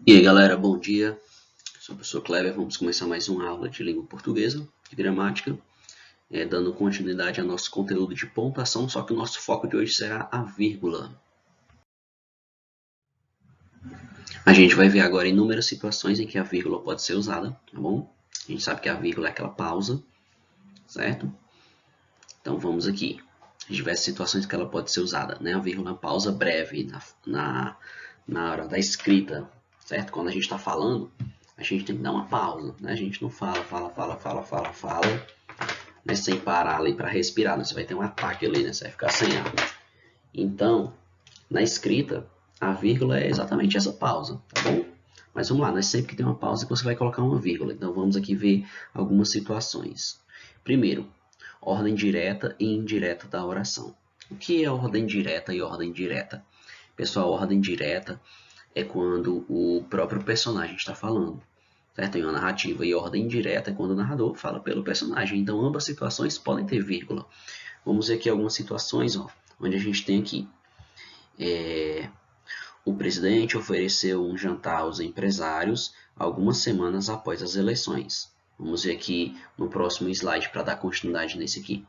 E aí galera, bom dia, sou o professor Kleber, vamos começar mais uma aula de língua portuguesa, de gramática, dando continuidade ao nosso conteúdo de pontuação, só que o nosso foco de hoje será a vírgula. A gente vai ver agora inúmeras situações em que a vírgula pode ser usada, tá bom? A gente sabe que a vírgula é aquela pausa, certo? Então vamos aqui, diversas situações que ela pode ser usada, né? A vírgula é uma pausa breve na hora da escrita, certo? Quando a gente está falando, a gente tem que dar uma pausa, né? A gente não fala, né? Sem parar ali para respirar, né? Você vai ter um ataque ali, né? Você vai ficar sem ar. Então, na escrita, a vírgula é exatamente essa pausa, tá bom? Mas vamos lá, não é sempre que tem uma pausa que você vai colocar uma vírgula. Então vamos aqui ver algumas situações. Primeiro, ordem direta e indireta da oração. O que é ordem direta e ordem indireta? Pessoal, ordem direta é quando o próprio personagem está falando, certo? Em uma narrativa. E ordem indireta é quando o narrador fala pelo personagem. Então ambas situações podem ter vírgula. Vamos ver aqui algumas situações, ó, onde a gente tem aqui. O presidente ofereceu um jantar aos empresários algumas semanas após as eleições. Vamos ver aqui no próximo slide para dar continuidade nesse aqui.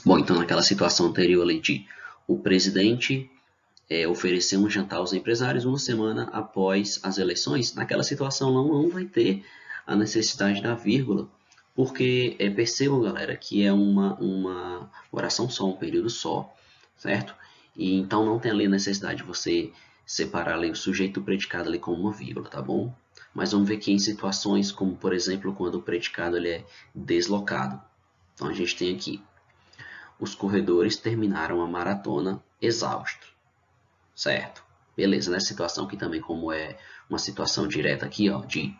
Bom, então naquela situação anterior ali de o presidente oferecer um jantar aos empresários uma semana após as eleições, naquela situação não vai ter a necessidade da vírgula, porque percebam, galera, que é uma oração só, um período só, certo? E então não tem ali a necessidade de você separar ali o sujeito e o predicado ali com uma vírgula, tá bom? Mas vamos ver que em situações como, por exemplo, quando o predicado ele é deslocado. Então a gente tem aqui, os corredores terminaram a maratona exaustos. Certo, beleza, nessa situação aqui também, como é uma situação direta aqui, ó, de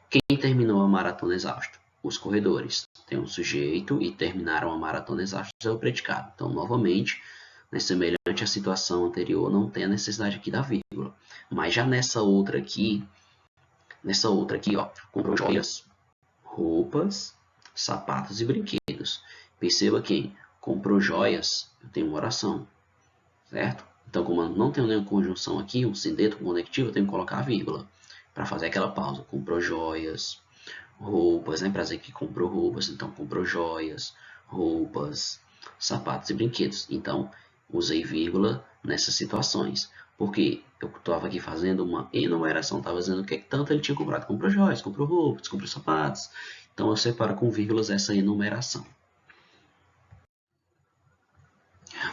quem terminou a maratona exausto? Os corredores. Tem um sujeito e terminaram a maratona exausto é o predicado. Então, novamente, semelhante à situação anterior, não tem a necessidade aqui da vírgula. Mas já nessa outra aqui, ó, comprou joias, roupas, sapatos e brinquedos. Perceba que comprou joias, eu tenho uma oração, certo? Então, como não tenho nenhuma conjunção aqui, um sindeto conectivo, eu tenho que colocar a vírgula para fazer aquela pausa. Comprou joias, roupas, né? Para dizer que comprou roupas, então comprou joias, roupas, sapatos e brinquedos. Então, usei vírgula nessas situações. Porque eu estava aqui fazendo uma enumeração, estava dizendo o que tanto ele tinha comprado. Comprou joias, comprou roupas, comprou sapatos. Então, eu separo com vírgulas essa enumeração.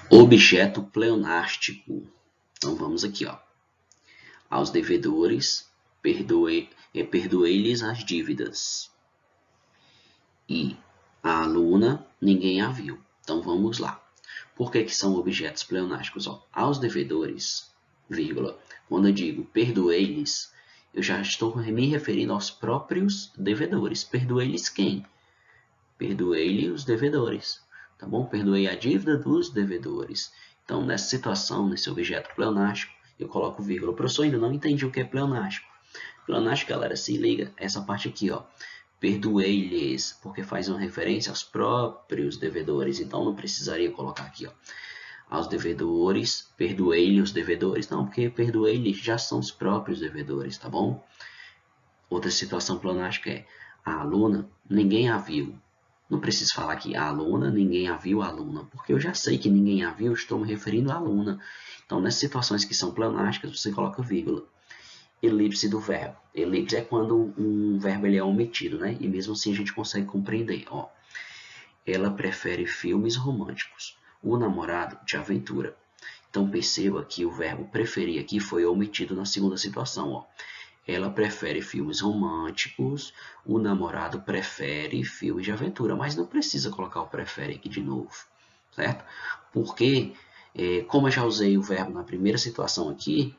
Objeto pleonástico. Então vamos aqui, ó. Aos devedores, perdoei-lhes as dívidas. E a aluna, ninguém a viu. Então vamos lá. Por que são objetos pleonásticos? Ó, aos devedores, vírgula, quando eu digo perdoei-lhes, eu já estou me referindo aos próprios devedores. Perdoei-lhes quem? Perdoei-lhe os devedores. Tá bom? Perdoei a dívida dos devedores. Então, nessa situação, nesse objeto pleonástico, eu coloco vírgula. Professor, ainda não entendi o que é pleonástico. Pleonástico, galera, se liga, essa parte aqui, ó. Perdoei-lhes, porque faz uma referência aos próprios devedores. Então, não precisaria colocar aqui, ó. Aos devedores, perdoei-lhe os devedores. Não, porque perdoei-lhes já são os próprios devedores, tá bom? Outra situação pleonástica é a aluna, ninguém a viu. Não preciso falar aqui a aluna, ninguém a viu a aluna, porque eu já sei que ninguém a viu, estou me referindo à aluna. Então, nessas situações que são pleonásticas, você coloca vírgula. Elipse do verbo. Elipse é quando um verbo ele é omitido, né? E mesmo assim a gente consegue compreender. Ó. Ela prefere filmes românticos. O namorado, de aventura. Então, perceba que o verbo preferir aqui foi omitido na segunda situação. Ó. Ela prefere filmes românticos, o namorado prefere filmes de aventura, mas não precisa colocar o prefere aqui de novo, certo? Porque, como eu já usei o verbo na primeira situação aqui,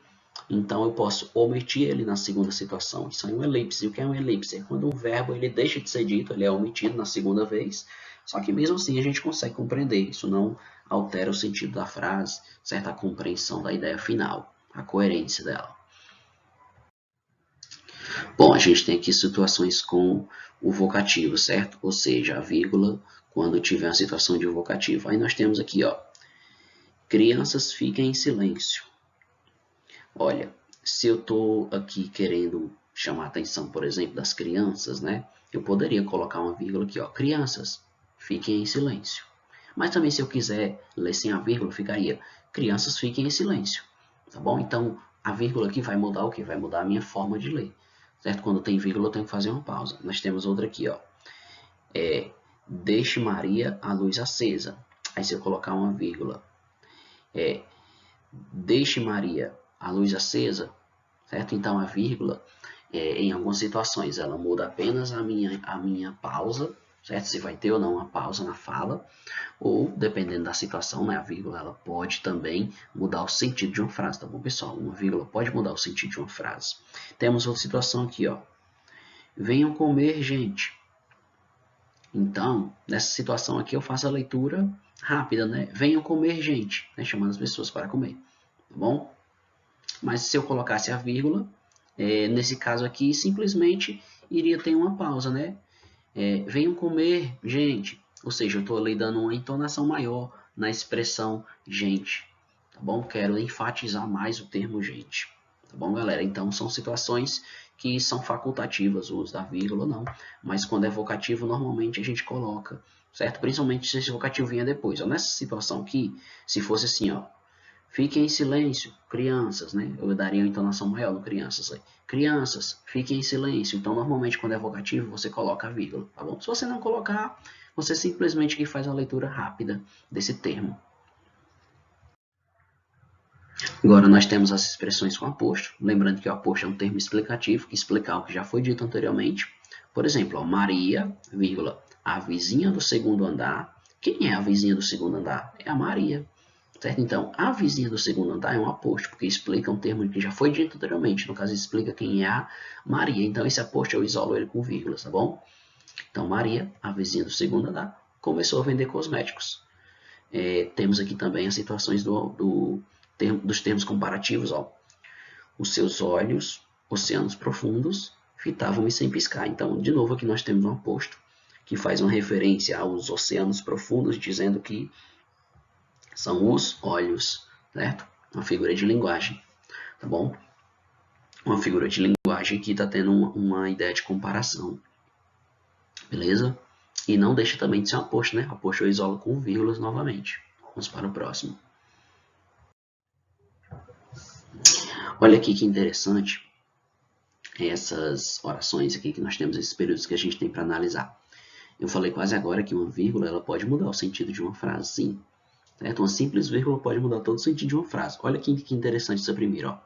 então eu posso omitir ele na segunda situação. Isso é um elipse. E o que é um elipse? É quando um verbo ele deixa de ser dito, ele é omitido na segunda vez, só que mesmo assim a gente consegue compreender. Isso não altera o sentido da frase, certo? A compreensão da ideia final, a coerência dela. Bom, a gente tem aqui situações com o vocativo, certo? Ou seja, a vírgula quando tiver uma situação de vocativo. Aí nós temos aqui, ó, crianças fiquem em silêncio. Olha, se eu estou aqui querendo chamar a atenção, por exemplo, das crianças, né? Eu poderia colocar uma vírgula aqui, ó, crianças, fiquem em silêncio. Mas também se eu quiser ler sem a vírgula, ficaria crianças, fiquem em silêncio, tá bom? Então, a vírgula aqui vai mudar o quê? Vai mudar a minha forma de ler, certo? Quando tem vírgula, eu tenho que fazer uma pausa. Nós temos outra aqui, ó, deixe Maria a luz acesa. Aí se eu colocar uma vírgula, deixe Maria a luz acesa, certo? Então a vírgula, em algumas situações, ela muda apenas a minha pausa, certo? Se vai ter ou não uma pausa na fala, ou dependendo da situação, né, a vírgula ela pode também mudar o sentido de uma frase, tá bom, pessoal? Uma vírgula pode mudar o sentido de uma frase. Temos outra situação aqui, ó. Venham comer, gente. Então, nessa situação aqui eu faço a leitura rápida, né? Venham comer, gente, né? Chamando as pessoas para comer, tá bom? Mas se eu colocasse a vírgula, nesse caso aqui, simplesmente iria ter uma pausa, né? Venham comer, gente. Ou seja, eu estou ali dando uma entonação maior na expressão gente, tá bom? Quero enfatizar mais o termo gente, tá bom, galera? Então, são situações que são facultativas o uso da vírgula, não. Mas quando é vocativo, normalmente a gente coloca, certo? Principalmente se esse vocativo vinha depois. Ó, nessa situação aqui, se fosse assim, ó, fiquem em silêncio, crianças, né? Eu daria uma entonação maior no crianças. Aí. Crianças, fiquem em silêncio. Então, normalmente, quando é vocativo, você coloca a vírgula, tá bom? Se você não colocar, você simplesmente que faz a leitura rápida desse termo. Agora, nós temos as expressões com aposto. Lembrando que o aposto é um termo explicativo, que explica o que já foi dito anteriormente. Por exemplo, ó, Maria, vírgula, a vizinha do segundo andar. Quem é a vizinha do segundo andar? É a Maria. Certo? Então, a vizinha do segundo andar é um aposto, porque explica um termo que já foi dito anteriormente. No caso, explica quem é a Maria. Então, esse aposto eu isolo ele com vírgulas, tá bom? Então, Maria, a vizinha do segundo andar, começou a vender cosméticos. Temos aqui também as situações dos termos comparativos. Ó. Os seus olhos, oceanos profundos, fitavam-me sem piscar. Então, de novo, aqui nós temos um aposto que faz uma referência aos oceanos profundos, dizendo que são os olhos, certo? Uma figura de linguagem, tá bom? Uma figura de linguagem que está tendo uma ideia de comparação, beleza? E não deixa também de ser um aposto, né? Aposto eu isolo com vírgulas novamente. Vamos para o próximo. Olha aqui que interessante essas orações aqui que nós temos, esses períodos que a gente tem para analisar. Eu falei quase agora que uma vírgula ela pode mudar o sentido de uma frase, sim. Certo? Uma simples vírgula pode mudar todo o sentido de uma frase. Olha que interessante essa primeira. Ó.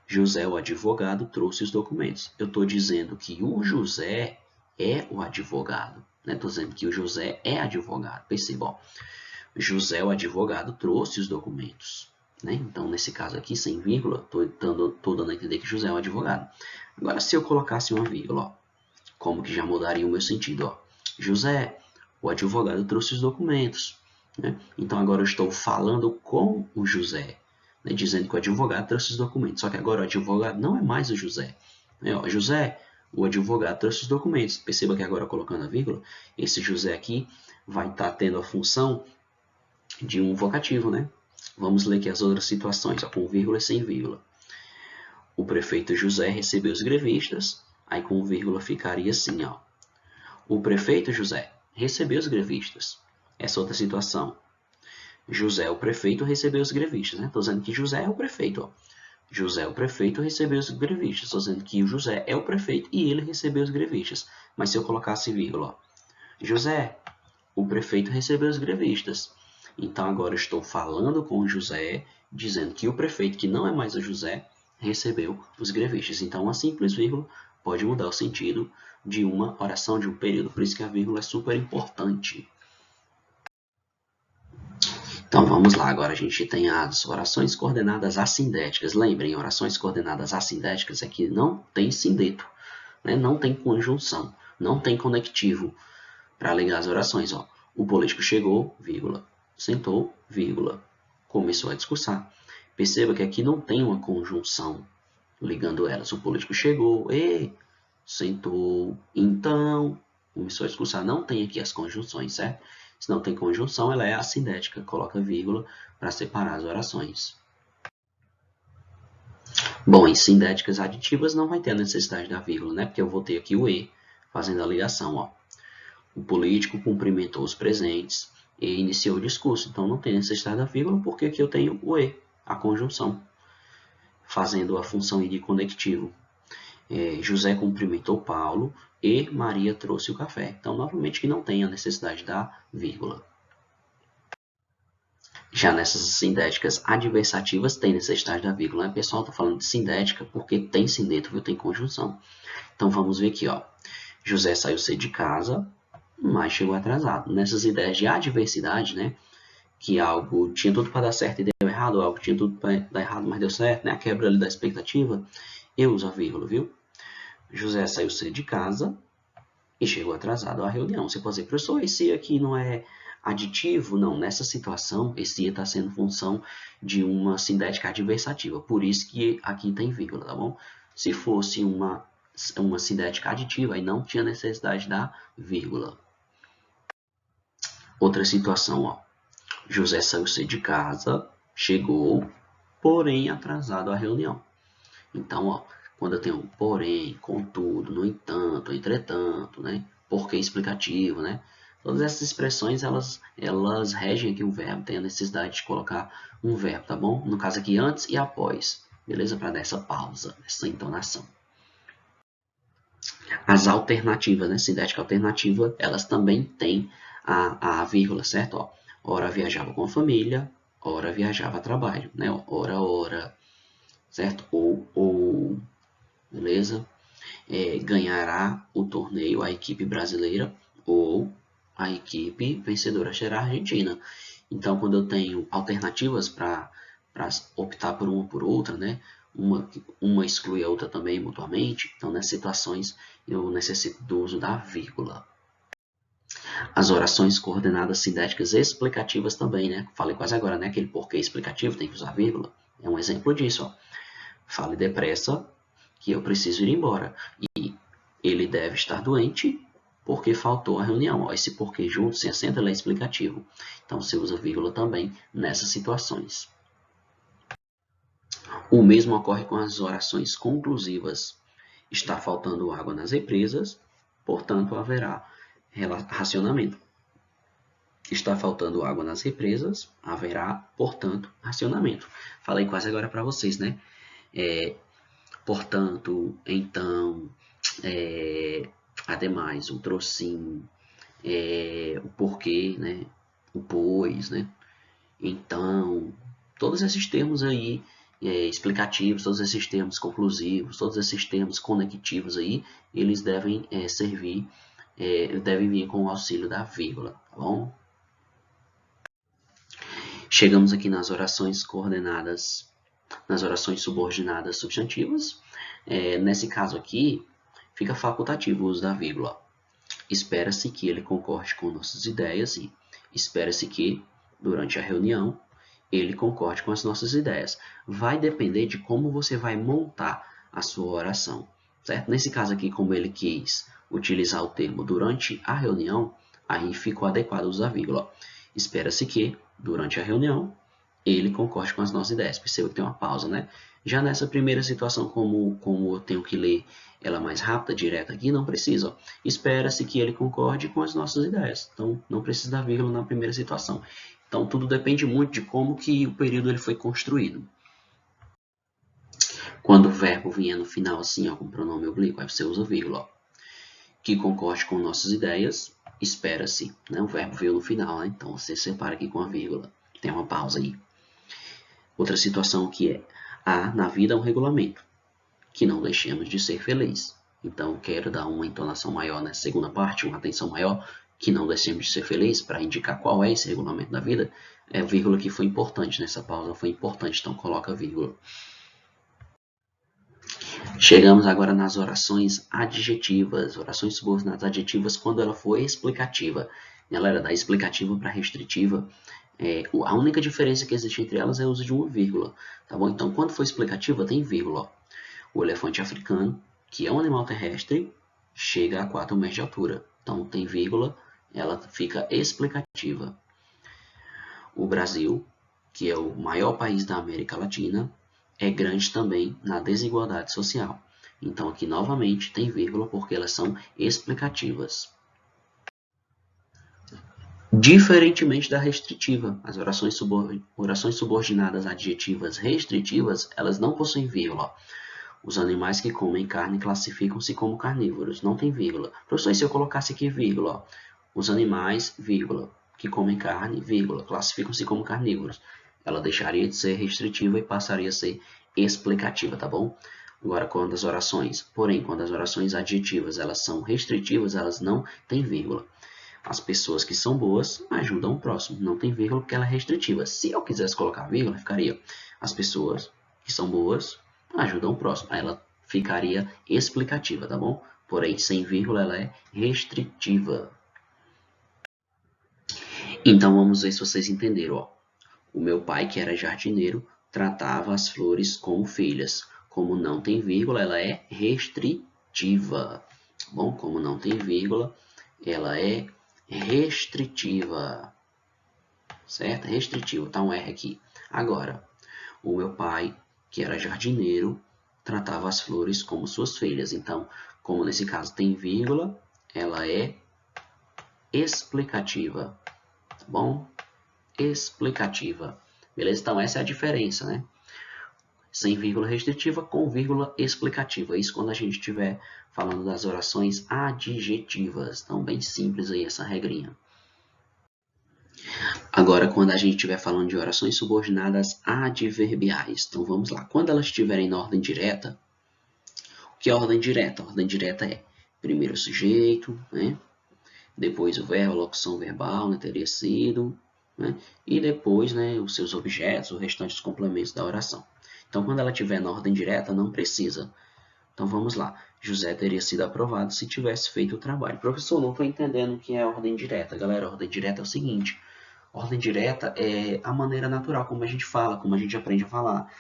José, o advogado, trouxe os documentos. Eu estou dizendo que o José é o advogado. Estou dizendo que o José é advogado. Perceba, ó. José, o advogado, trouxe os documentos. Né? Então, nesse caso aqui, sem vírgula, estou dando a entender que José é o advogado. Agora, se eu colocasse uma vírgula, ó, como que já mudaria o meu sentido? Ó. José, o advogado, trouxe os documentos. Né? Então, agora eu estou falando com o José, né? Dizendo que o advogado trouxe os documentos. Só que agora o advogado não é mais o José. Né? Ó, José, o advogado trouxe os documentos. Perceba que agora, colocando a vírgula, esse José aqui vai estar tendo a função de um vocativo, né? Vamos ler aqui as outras situações, ó, com vírgula e sem vírgula. O prefeito José recebeu os grevistas, aí com vírgula ficaria assim, ó. O prefeito José recebeu os grevistas. Essa outra situação. José, o prefeito, recebeu os grevistas. Estou dizendo que José é o prefeito. Ó. José, o prefeito, recebeu os grevistas. Estou dizendo que o José é o prefeito e ele recebeu os grevistas. Mas se eu colocasse vírgula, ó. José, o prefeito, recebeu os grevistas. Então, agora eu estou falando com o José, dizendo que o prefeito, que não é mais o José, recebeu os grevistas. Então, uma simples vírgula pode mudar o sentido de uma oração, de um período. Por isso que a vírgula é super importante. Então, vamos lá. Agora a gente tem as orações coordenadas assindéticas. Lembrem, orações coordenadas assindéticas é que não tem sindeto, né? Não tem conjunção, não tem conectivo para ligar as orações. Ó. O político chegou, vírgula. Sentou, vírgula, começou a discursar. Perceba que aqui não tem uma conjunção ligando elas. O político chegou, sentou, então, começou a discursar. Não tem aqui as conjunções, certo? Se não tem conjunção, ela é assindética. Coloca vírgula para separar as orações. Bom, em sindéticas aditivas não vai ter a necessidade da vírgula, né? Porque eu vou ter aqui o E fazendo a ligação, ó. O político cumprimentou os presentes e iniciou o discurso. Então não tem necessidade da vírgula porque aqui eu tenho o E, a conjunção, fazendo a função de conectivo. José cumprimentou Paulo e Maria trouxe o café. Então, novamente, que não tem a necessidade da vírgula. Já nessas sindéticas adversativas tem necessidade da vírgula. Né? Pessoal, estou falando de sindética porque tem sindeto, viu? Tem conjunção. Então, vamos ver aqui, ó. José saiu cedo de casa, mas chegou atrasado. Nessas ideias de adversidade, né? Que algo tinha tudo para dar certo e deu errado, ou algo tinha tudo para dar errado, mas deu certo, né? A quebra ali da expectativa, eu uso a vírgula, viu? José saiu cedo de casa e chegou atrasado à reunião. Você pode dizer, professor, esse aqui não é aditivo? Não, nessa situação, esse está sendo função de uma sindética adversativa, por isso que aqui tem vírgula, tá bom? Se fosse uma sindética aditiva, aí não tinha necessidade da vírgula. Outra situação, ó. José saiu cedo de casa, chegou, porém atrasado à reunião. Então, ó, quando eu tenho porém, contudo, no entanto, entretanto, né? Porque explicativo, né? Todas essas expressões, elas regem aqui o verbo, tem a necessidade de colocar um verbo, tá bom? No caso aqui, antes e após, beleza? Para dar essa pausa, essa entonação. As alternativas, né? Sindética alternativa, elas também têm a vírgula, certo? Ó, ora viajava com a família, ora viajava a trabalho, né? Ora, certo? Ou, beleza? Ganhará o torneio a equipe brasileira ou a equipe vencedora será a Argentina. Então, quando eu tenho alternativas para optar por uma ou por outra, né? Uma exclui a outra também mutuamente. Então, nessas situações, eu necessito do uso da vírgula. As orações coordenadas sindéticas explicativas também, né? Falei quase agora, né? Aquele porquê explicativo tem que usar vírgula. É um exemplo disso, ó. Fale depressa que eu preciso ir embora. E ele deve estar doente porque faltou a reunião. Ó, esse porquê junto, sem acento, ele é explicativo. Então, você usa vírgula também nessas situações. O mesmo ocorre com as orações conclusivas. Está faltando água nas represas, portanto, haverá racionamento. Está faltando água nas represas, haverá, portanto, racionamento. Falei quase agora para vocês, né? Portanto, então, ademais, o trocinho, o porquê, né? O pois, né? Então, todos esses termos aí explicativos, todos esses termos conclusivos, todos esses termos conectivos aí, eles devem servir, devem vir com o auxílio da vírgula, tá bom? Chegamos aqui nas orações coordenadas, nas orações subordinadas substantivas. Nesse caso aqui, fica facultativo o uso da vírgula. Espera-se que ele concorde com nossas ideias e espera-se que, durante a reunião, ele concorde com as nossas ideias. Vai depender de como você vai montar a sua oração, certo? Nesse caso aqui, como ele quis utilizar o termo durante a reunião, aí ficou adequado usar vírgula. Espera-se que, durante a reunião, ele concorde com as nossas ideias. Perceba que tem uma pausa, né? Já nessa primeira situação, como eu tenho que ler ela mais rápida, direta aqui, não precisa. Espera-se que ele concorde com as nossas ideias. Então, não precisa da vírgula na primeira situação. Então, tudo depende muito de como que o período ele foi construído. Quando o verbo vier no final assim, ó, com pronome oblíquo, aí você usa vírgula. Ó. Que concorde com nossas ideias, espera-se. Né? O verbo veio no final, né? Então você separa aqui com a vírgula. Tem uma pausa aí. Outra situação que é: há na vida um regulamento, que não deixemos de ser feliz. Então, quero dar uma entonação maior nessa segunda parte, uma atenção maior, que não deixemos de ser feliz, para indicar qual é esse regulamento da vida. A vírgula que foi importante nessa pausa, foi importante, então coloca a vírgula. Chegamos agora nas orações adjetivas, orações subordinadas adjetivas, quando ela for explicativa. Galera, da explicativa para restritiva, a única diferença que existe entre elas é o uso de uma vírgula, tá bom? Então, quando for explicativa, tem vírgula. Ó. O elefante africano, que é um animal terrestre, chega a 4 metros de altura. Então, tem vírgula, ela fica explicativa. O Brasil, que é o maior país da América Latina, é grande também na desigualdade social. Então aqui novamente tem vírgula porque elas são explicativas. Diferentemente da restritiva, as orações subordinadas adjetivas restritivas, elas não possuem vírgula. Os animais que comem carne classificam-se como carnívoros, não tem vírgula. Professor, e se eu colocasse aqui vírgula? Os animais, vírgula, que comem carne, vírgula, classificam-se como carnívoros. Ela deixaria de ser restritiva e passaria a ser explicativa, tá bom? Agora, quando as orações adjetivas elas são restritivas, elas não têm vírgula. As pessoas que são boas ajudam o próximo, não tem vírgula porque ela é restritiva. Se eu quisesse colocar vírgula, ficaria as pessoas que são boas ajudam o próximo. Aí ela ficaria explicativa, tá bom? Porém, sem vírgula ela é restritiva. Então vamos ver se vocês entenderam. Ó. O meu pai, que era jardineiro, tratava as flores como filhas. Como não tem vírgula, ela é restritiva. Bom, como não tem vírgula, ela é restritiva. Certo? Restritiva. Tá um R aqui. Agora, o meu pai, que era jardineiro, tratava as flores como suas filhas. Então, como nesse caso tem vírgula, ela é explicativa. Tá bom? Explicativa. Beleza? Então, essa é a diferença, né? Sem vírgula restritiva com vírgula explicativa. Isso quando a gente estiver falando das orações adjetivas. Então, bem simples aí essa regrinha. Agora, quando a gente estiver falando de orações subordinadas adverbiais. Então, vamos lá. Quando elas estiverem na ordem direta, o que é a ordem direta? A ordem direta é primeiro o sujeito, né? Depois o verbo, a locução verbal, né? Teria sido, né? E depois, né, os seus objetos, os restantes complementos da oração. Então, quando ela estiver na ordem direta, não precisa. Então, vamos lá. José teria sido aprovado se tivesse feito o trabalho. Professor, não estou entendendo o que é a ordem direta. Galera, a ordem direta é o seguinte. Ordem direta é a maneira natural como a gente fala, como a gente aprende a falar.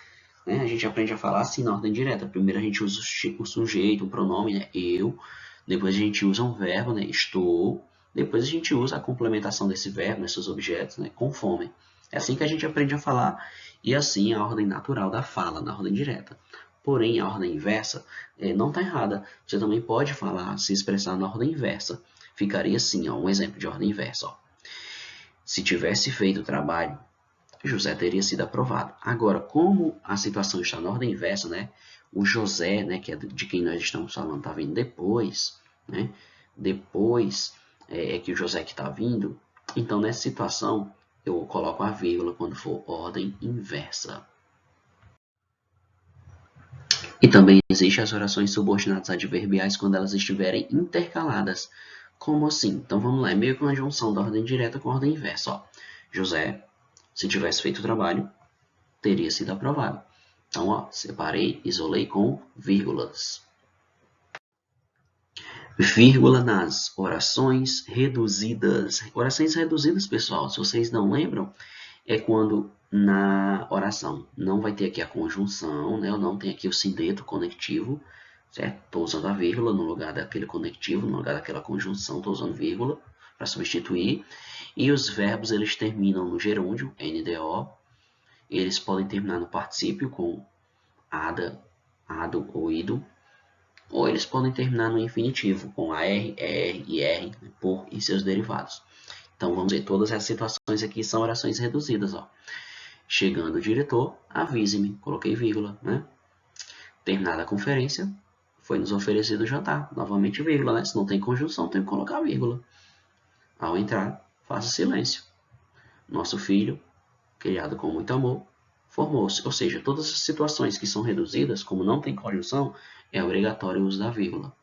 Né? A gente aprende a falar assim na ordem direta. Primeiro a gente usa o sujeito, o pronome, né? Eu. Depois a gente usa um verbo, né? Estou. Depois a gente usa a complementação desse verbo, nesses objetos, né? Conforme. É assim que a gente aprende a falar. E assim a ordem natural da fala, na ordem direta. Porém, a ordem inversa não está errada. Você também pode falar, se expressar na ordem inversa. Ficaria assim, ó, um exemplo de ordem inversa. Ó. Se tivesse feito o trabalho, José teria sido aprovado. Agora, como a situação está na ordem inversa, né? O José, né, que é de quem nós estamos falando, está vindo depois, né? Depois é que o José que está vindo. Então, nessa situação, eu coloco a vírgula quando for ordem inversa. E também existem as orações subordinadas adverbiais quando elas estiverem intercaladas. Como assim? Então, vamos lá. É meio que uma junção da ordem direta com a ordem inversa. Ó. José, se tivesse feito o trabalho, teria sido aprovado. Então, ó, separei, isolei com vírgulas. Vírgula nas orações reduzidas. Orações reduzidas, pessoal, se vocês não lembram, é quando na oração não vai ter aqui a conjunção, né? Eu não tenho aqui o sindeto conectivo, certo? Estou usando a vírgula no lugar daquele conectivo, no lugar daquela conjunção, estou usando vírgula para substituir. E os verbos, eles terminam no gerúndio, NDO. Eles podem terminar no particípio com ada, ado ou ido. Ou eles podem terminar no infinitivo com AR, ER, IR, por e seus derivados. Então vamos ver, todas essas situações aqui são orações reduzidas. Ó. Chegando o diretor, avise-me, coloquei vírgula. Né? Terminada a conferência, foi nos oferecido o jantar. Novamente vírgula, né? Se não tem conjunção, tem que colocar vírgula. Ao entrar, faça silêncio. Nosso filho, criado com muito amor, formou-se. Ou seja, todas as situações que são reduzidas, como não tem conjunção, é obrigatório o uso da vírgula.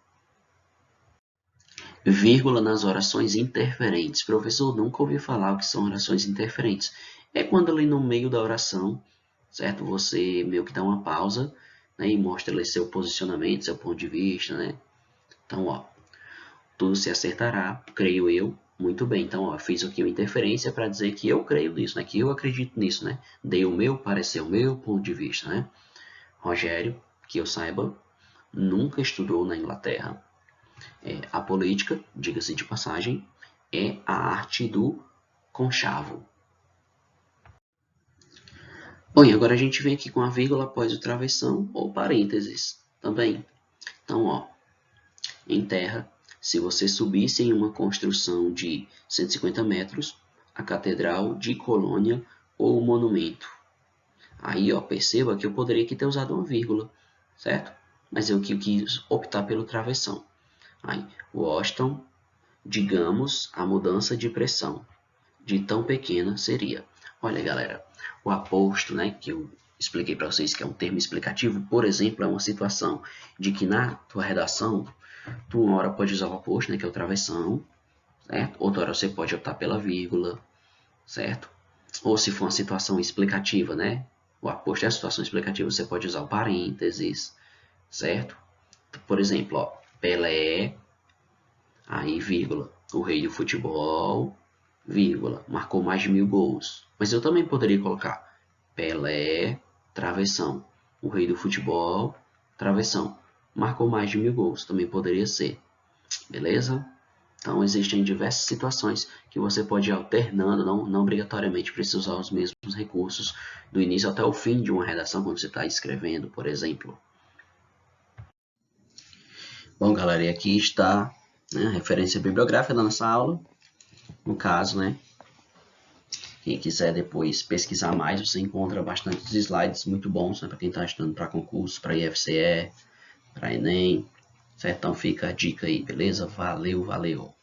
Vírgula nas orações interferentes. Professor, nunca ouvi falar o que são orações interferentes. É quando ali no meio da oração, certo? Você meio que dá uma pausa, né? E mostra ali seu posicionamento, seu ponto de vista, né? Então, ó, tudo se acertará, creio eu. Muito bem, então, ó, fiz aqui uma interferência para dizer que eu creio nisso, né? Que eu acredito nisso, né? Dei o meu parecer, o meu ponto de vista, né? Rogério, que eu saiba, nunca estudou na Inglaterra. A política, diga-se de passagem, é a arte do conchavo. Bom, e agora a gente vem aqui com a vírgula após o travessão ou parênteses também. Então, ó, em terra, se você subisse em uma construção de 150 metros, a catedral de Colônia ou o monumento. Aí, ó, perceba que eu poderia aqui ter usado uma vírgula, certo? Mas eu quis optar pelo travessão. Aí, Washington, digamos, a mudança de pressão de tão pequena seria. Olha, galera, o aposto, né, que eu expliquei para vocês que é um termo explicativo, por exemplo, é uma situação de que na tua redação, tu uma hora pode usar o aposto, né, que é o travessão, certo? Outra hora você pode optar pela vírgula, certo? Ou se for uma situação explicativa, né, o aposto é a situação explicativa, você pode usar o parênteses, certo? Por exemplo, ó, Pelé, aí vírgula, o rei do futebol, vírgula, marcou mais de 1000 gols. Mas eu também poderia colocar Pelé, travessão, o rei do futebol, travessão, marcou mais de 1000 gols. Também poderia ser, beleza? Então existem diversas situações que você pode ir alternando, não obrigatoriamente precisa usar os mesmos recursos do início até o fim de uma redação quando você está escrevendo, por exemplo. Bom, galera, e aqui está, né, a referência bibliográfica da nossa aula. No caso, né, quem quiser depois pesquisar mais, você encontra bastantes slides muito bons, né, para quem está estudando para concurso, para IFCE, para Enem, certo? Então fica a dica aí, beleza? Valeu, valeu!